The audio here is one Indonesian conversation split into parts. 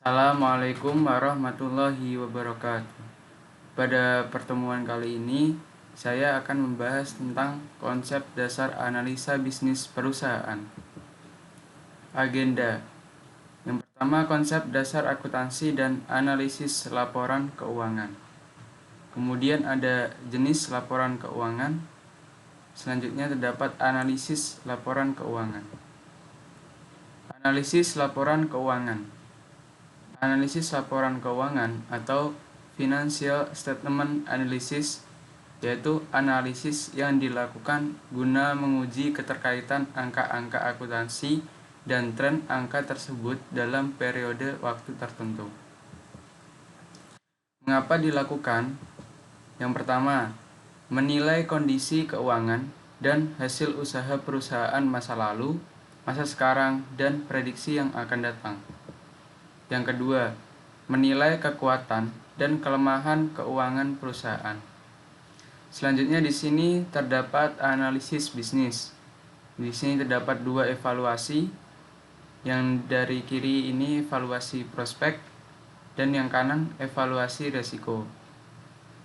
Assalamualaikum warahmatullahi wabarakatuh. Pada pertemuan kali ini, saya akan membahas tentang konsep dasar analisa bisnis perusahaan. Agenda. Yang pertama, konsep dasar akuntansi dan analisis laporan keuangan. Kemudian ada jenis laporan keuangan. Selanjutnya terdapat analisis laporan keuangan. Analisis laporan keuangan. Analisis laporan keuangan atau Financial Statement Analysis yaitu analisis yang dilakukan guna menguji keterkaitan angka-angka akuntansi dan tren angka tersebut dalam periode waktu tertentu. Mengapa dilakukan? Yang pertama, menilai kondisi keuangan dan hasil usaha perusahaan masa lalu, masa sekarang, dan prediksi yang akan datang. Yang kedua, menilai kekuatan dan kelemahan keuangan perusahaan. Selanjutnya di sini terdapat analisis bisnis. Di sini terdapat dua evaluasi. Yang dari kiri ini evaluasi prospek dan yang kanan evaluasi resiko.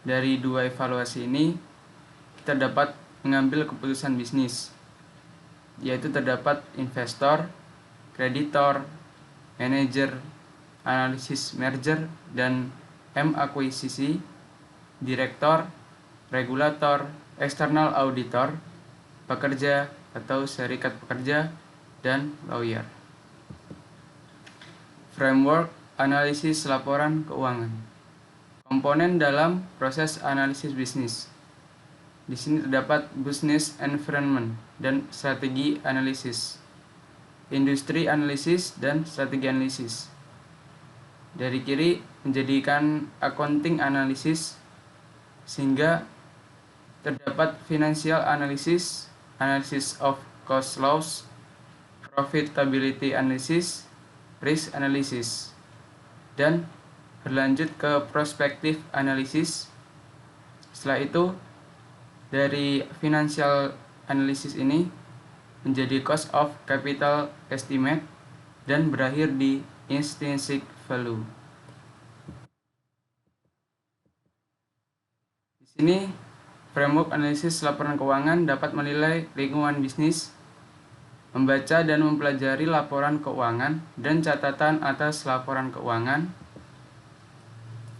Dari dua evaluasi ini kita dapat mengambil keputusan bisnis, yaitu terdapat investor, kreditor, manajer, analisis merger dan akuisisi, direktor, regulator, eksternal auditor, pekerja atau serikat pekerja, dan lawyer. Framework analisis laporan keuangan. Komponen dalam proses analisis bisnis. Di sini terdapat business environment dan strategi analisis, industri analisis dan strategi analisis. Dari kiri menjadikan accounting analisis, sehingga terdapat financial analysis, analysis of cost loss, profitability analysis, risk analysis, dan berlanjut ke prospective analysis. Setelah itu dari financial analysis ini menjadi cost of capital estimate dan berakhir di intrinsic value. Di sini framework analisis laporan keuangan dapat menilai lingkungan bisnis, membaca dan mempelajari laporan keuangan dan catatan atas laporan keuangan,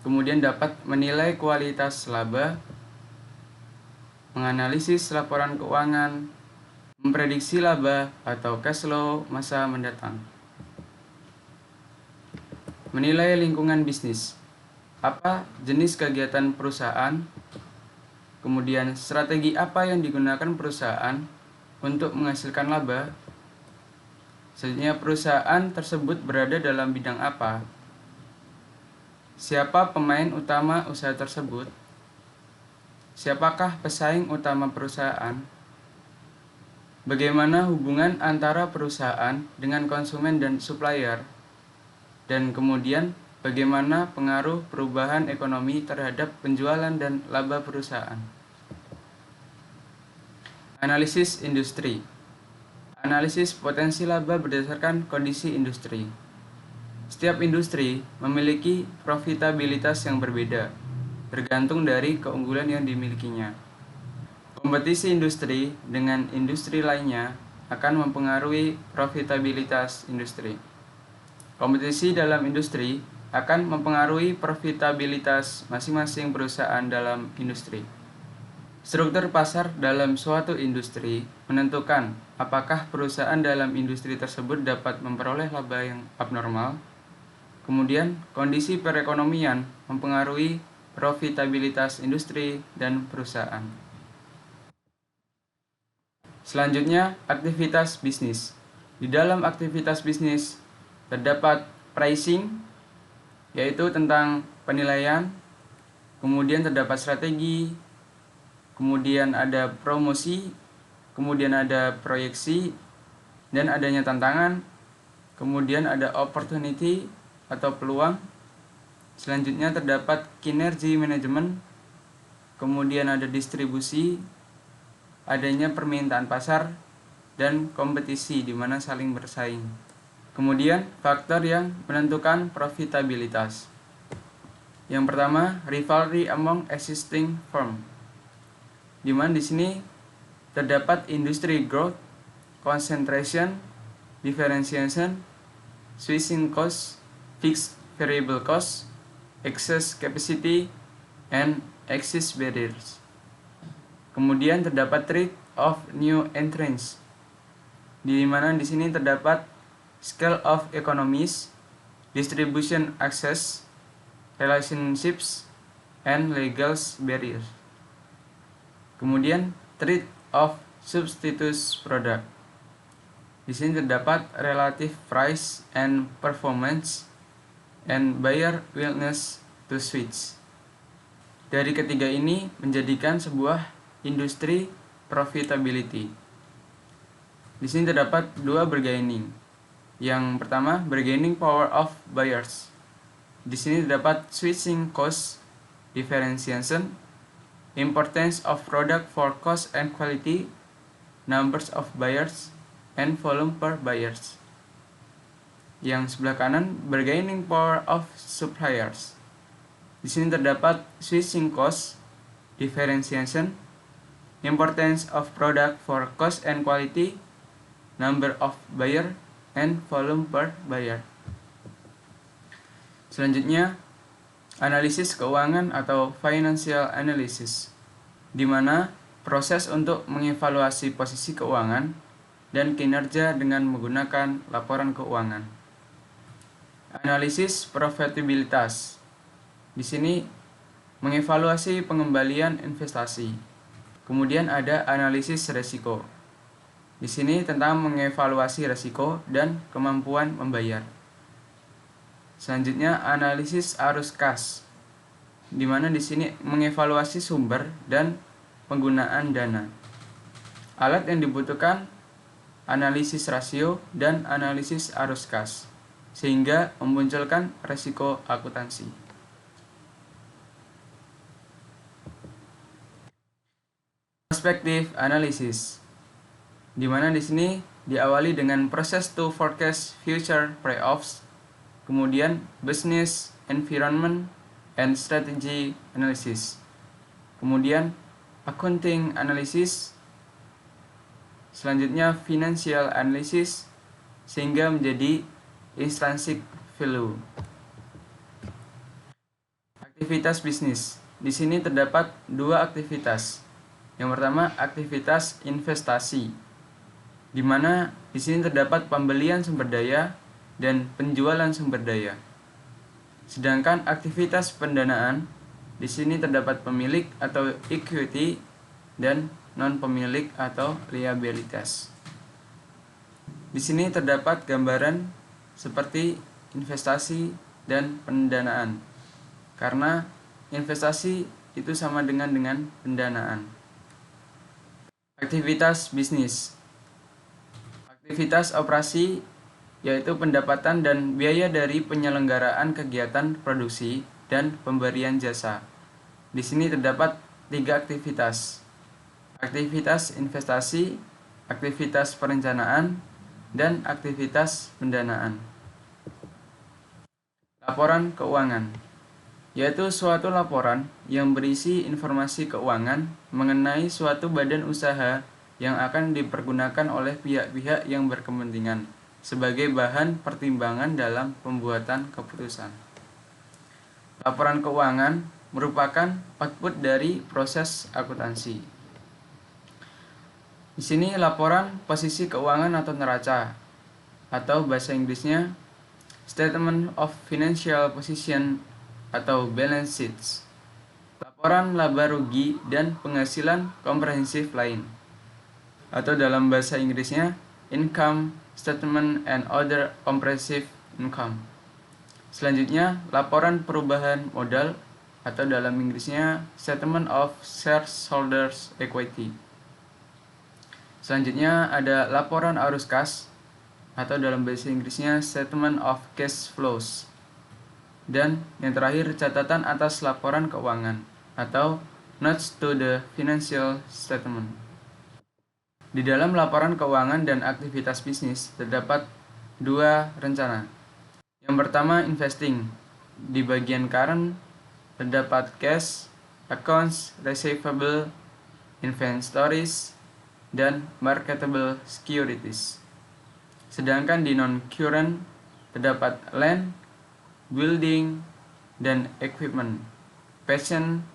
kemudian dapat menilai kualitas laba, menganalisis laporan keuangan, memprediksi laba atau cash flow masa mendatang. Menilai lingkungan bisnis. Apa jenis kegiatan perusahaan? Kemudian strategi apa yang digunakan perusahaan untuk menghasilkan laba? Selanjutnya perusahaan tersebut berada dalam bidang apa? Siapa pemain utama usaha tersebut? Siapakah pesaing utama perusahaan? Bagaimana hubungan antara perusahaan dengan konsumen dan supplier? Dan kemudian bagaimana pengaruh perubahan ekonomi terhadap penjualan dan laba perusahaan? Analisis industri. Analisis potensi laba berdasarkan kondisi industri. Setiap industri memiliki profitabilitas yang berbeda, tergantung dari keunggulan yang dimilikinya. Kompetisi industri dengan industri lainnya akan mempengaruhi profitabilitas industri. Kompetisi dalam industri akan mempengaruhi profitabilitas masing-masing perusahaan dalam industri. Struktur pasar dalam suatu industri menentukan apakah perusahaan dalam industri tersebut dapat memperoleh laba yang abnormal. Kemudian, kondisi perekonomian mempengaruhi profitabilitas industri dan perusahaan. Selanjutnya, aktivitas bisnis. Di dalam aktivitas bisnis terdapat pricing, yaitu tentang penilaian, kemudian terdapat strategi, kemudian ada promosi, kemudian ada proyeksi, dan adanya tantangan, kemudian ada opportunity atau peluang. Selanjutnya terdapat kinerja manajemen, kemudian ada distribusi, adanya permintaan pasar dan kompetisi di mana saling bersaing. Kemudian faktor yang menentukan profitabilitas. Yang pertama, rivalry among existing firm. Di mana di sini terdapat industry growth, concentration, differentiation, switching cost, fixed variable cost, excess capacity, and excess barriers. Kemudian terdapat threat of new entrants, di mana di sini terdapat scale of economies, distribution access, relationships, and legal barriers. Kemudian threat of substitute product. Di sini terdapat relative price and performance and buyer willingness to switch. Dari ketiga ini menjadikan sebuah industri profitability. Di sini terdapat dua bargaining. Yang pertama, bargaining power of buyers. Di sini terdapat switching cost, differentiation, importance of product for cost and quality, numbers of buyers, and volume per buyers. Yang sebelah kanan, bargaining power of suppliers. Di sini terdapat switching cost, differentiation, importance of product for cost and quality, number of buyer, and volume per buyer. Selanjutnya, analisis keuangan atau financial analysis, di mana proses untuk mengevaluasi posisi keuangan dan kinerja dengan menggunakan laporan keuangan. Analisis profitabilitas. Di sini mengevaluasi pengembalian investasi. Kemudian ada analisis resiko. Di sini tentang mengevaluasi resiko dan kemampuan membayar. Selanjutnya analisis arus kas, di mana di sini mengevaluasi sumber dan penggunaan dana. Alat yang dibutuhkan analisis rasio dan analisis arus kas, sehingga memunculkan resiko akuntansi. Perspective analysis, di mana di sini diawali dengan proses to forecast future payoffs, kemudian business environment and strategy analysis, kemudian accounting analysis, selanjutnya financial analysis, sehingga menjadi intrinsic value. Aktivitas bisnis, di sini terdapat dua aktivitas. Yang pertama, aktivitas investasi, di mana di sini terdapat pembelian sumber daya dan penjualan sumber daya. Sedangkan aktivitas pendanaan, di sini terdapat pemilik atau equity dan non pemilik atau liabilitas. Di sini terdapat gambaran seperti investasi dan pendanaan, karena investasi itu sama dengan pendanaan. Aktivitas bisnis. Aktivitas operasi yaitu pendapatan dan biaya dari penyelenggaraan kegiatan produksi dan pemberian jasa. Di sini terdapat tiga aktivitas. Aktivitas investasi, aktivitas perencanaan, dan aktivitas pendanaan. Laporan keuangan, yaitu suatu laporan yang berisi informasi keuangan mengenai suatu badan usaha yang akan dipergunakan oleh pihak-pihak yang berkepentingan sebagai bahan pertimbangan dalam pembuatan keputusan. Laporan keuangan merupakan output dari proses akuntansi. Di sini laporan posisi keuangan atau neraca, atau bahasa Inggrisnya Statement of Financial Position atau balance sheets, laporan laba rugi dan penghasilan komprehensif lain, atau dalam bahasa Inggrisnya income statement and other comprehensive income. Selanjutnya, laporan perubahan modal, atau dalam Inggrisnya statement of shareholders equity. Selanjutnya ada laporan arus kas, atau dalam bahasa Inggrisnya statement of cash flows. Dan yang terakhir, catatan atas laporan keuangan atau notes to the financial statement. Di dalam laporan keuangan dan aktivitas bisnis terdapat dua rencana. Yang pertama, investing. Di bagian current terdapat cash, accounts receivable, inventories, dan marketable securities. Sedangkan di non-current terdapat land, building, dan equipment, pension,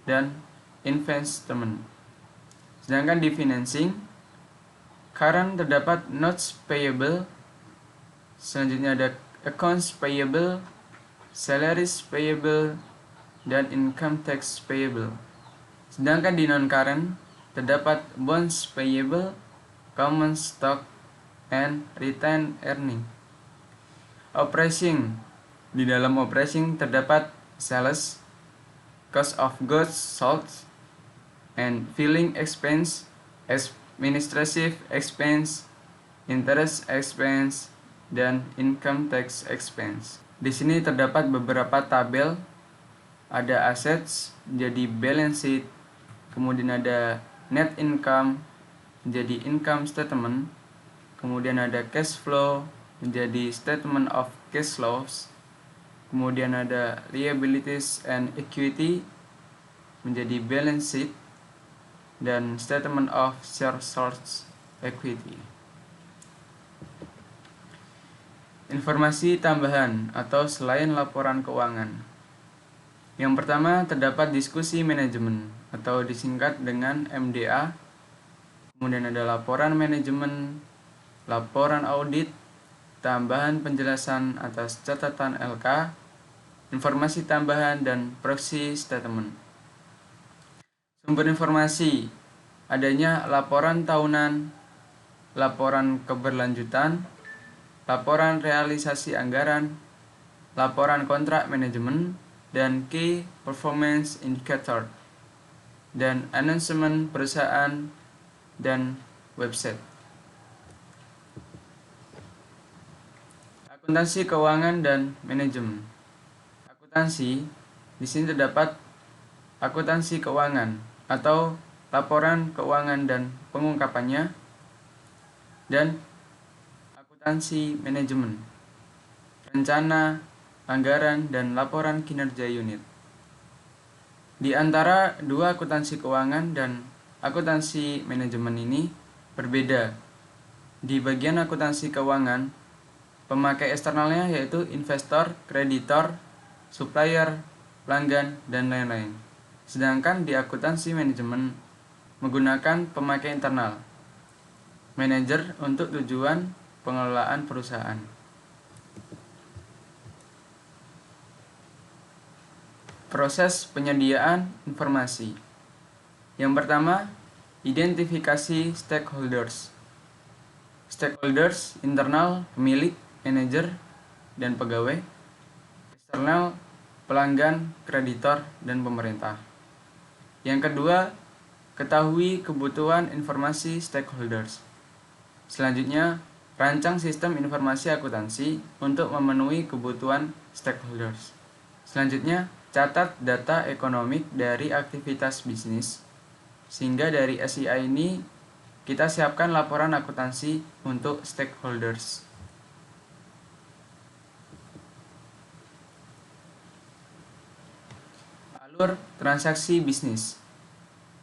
dan investment. Sedangkan di financing, current terdapat notes payable, selanjutnya ada accounts payable, salaries payable, dan income tax payable. Sedangkan di non-current terdapat bonds payable, common stock, and retained earning. Operating. Di dalam operating terdapat sales, cost of goods sold, and filling expense, administrative expense, interest expense, dan income tax expense. Di sini terdapat beberapa tabel. Ada assets jadi balance sheet, kemudian ada net income menjadi income statement, kemudian ada cash flow menjadi statement of cash flows, kemudian ada liabilities and equity menjadi balance sheet, dan statement of shareholders equity. Informasi tambahan atau selain laporan keuangan. Yang pertama terdapat diskusi manajemen atau disingkat dengan MDA. Kemudian ada laporan manajemen, laporan audit, tambahan penjelasan atas catatan LK, informasi tambahan, dan proxy statement. Sumber informasi, adanya laporan tahunan, laporan keberlanjutan, laporan realisasi anggaran, laporan kontrak manajemen, dan key performance indicator, dan announcement perusahaan, dan website. Akuntansi keuangan dan manajemen. Akuntansi, di sini terdapat akuntansi keuangan atau laporan keuangan dan pengungkapannya, dan akuntansi manajemen, rencana, anggaran, dan laporan kinerja unit. Di antara dua akuntansi keuangan dan akuntansi manajemen ini berbeda. Di bagian akuntansi keuangan, pemakai eksternalnya yaitu investor, kreditor, supplier, pelanggan, dan lain-lain. Sedangkan di akuntansi manajemen menggunakan pemakai internal, manajer untuk tujuan pengelolaan perusahaan. Proses penyediaan informasi. Yang pertama, identifikasi stakeholders. Stakeholders internal, pemilik, manajer, dan pegawai. Eksternal, pelanggan, kreditor, dan pemerintah. Yang kedua, ketahui kebutuhan informasi stakeholders. Selanjutnya, rancang sistem informasi akuntansi untuk memenuhi kebutuhan stakeholders. Selanjutnya, catat data ekonomik dari aktivitas bisnis, sehingga dari SIA ini kita siapkan laporan akuntansi untuk stakeholders. Alur transaksi bisnis.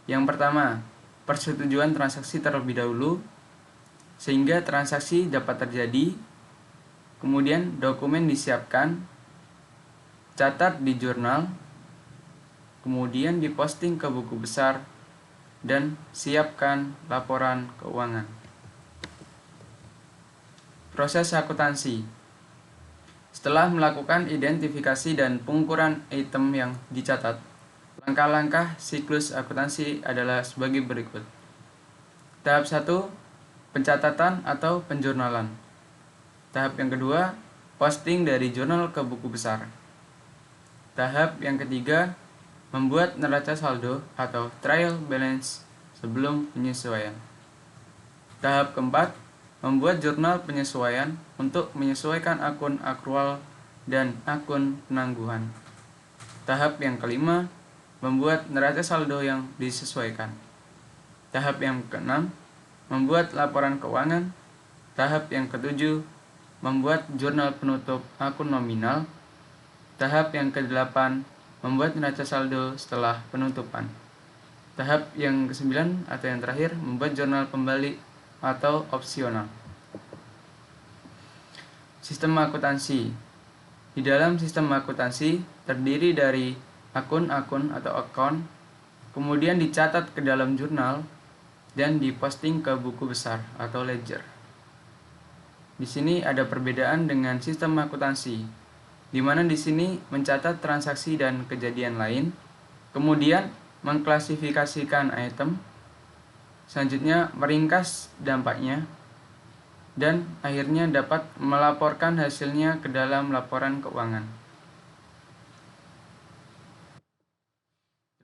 Yang pertama, persetujuan transaksi terlebih dahulu, sehingga transaksi dapat terjadi. Kemudian dokumen disiapkan, catat di jurnal, kemudian diposting ke buku besar, dan siapkan laporan keuangan. Proses akuntansi. Setelah melakukan identifikasi dan pengukuran item yang dicatat, langkah-langkah siklus akuntansi adalah sebagai berikut. Tahap 1, pencatatan atau penjurnalan. Tahap yang kedua, posting dari jurnal ke buku besar. Tahap yang ketiga, membuat neraca saldo atau trial balance sebelum penyesuaian. Tahap keempat, membuat jurnal penyesuaian untuk menyesuaikan akun akrual dan akun penangguhan. Tahap yang kelima, membuat neraca saldo yang disesuaikan. Tahap yang keenam, membuat laporan keuangan. Tahap yang ketujuh, membuat jurnal penutup akun nominal. Tahap yang ke-8, membuat neraca saldo setelah penutupan. Tahap yang ke-9 atau yang terakhir, membuat jurnal kembali atau opsional. Sistem akuntansi. Di dalam sistem akuntansi terdiri dari akun-akun atau account, kemudian dicatat ke dalam jurnal dan diposting ke buku besar atau ledger. Di sini ada perbedaan dengan sistem akuntansi, di mana di sini mencatat transaksi dan kejadian lain, kemudian mengklasifikasikan item, selanjutnya meringkas dampaknya, dan akhirnya dapat melaporkan hasilnya ke dalam laporan keuangan.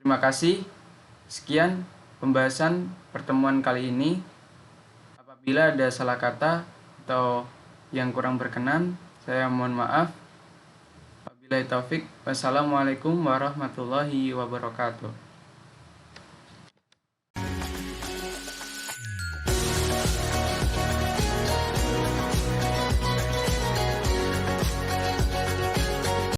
Terima kasih. Sekian pembahasan pertemuan kali ini. Apabila ada salah kata atau yang kurang berkenan, saya mohon maaf. Wabillahi taufik. Wassalamualaikum warahmatullahi wabarakatuh.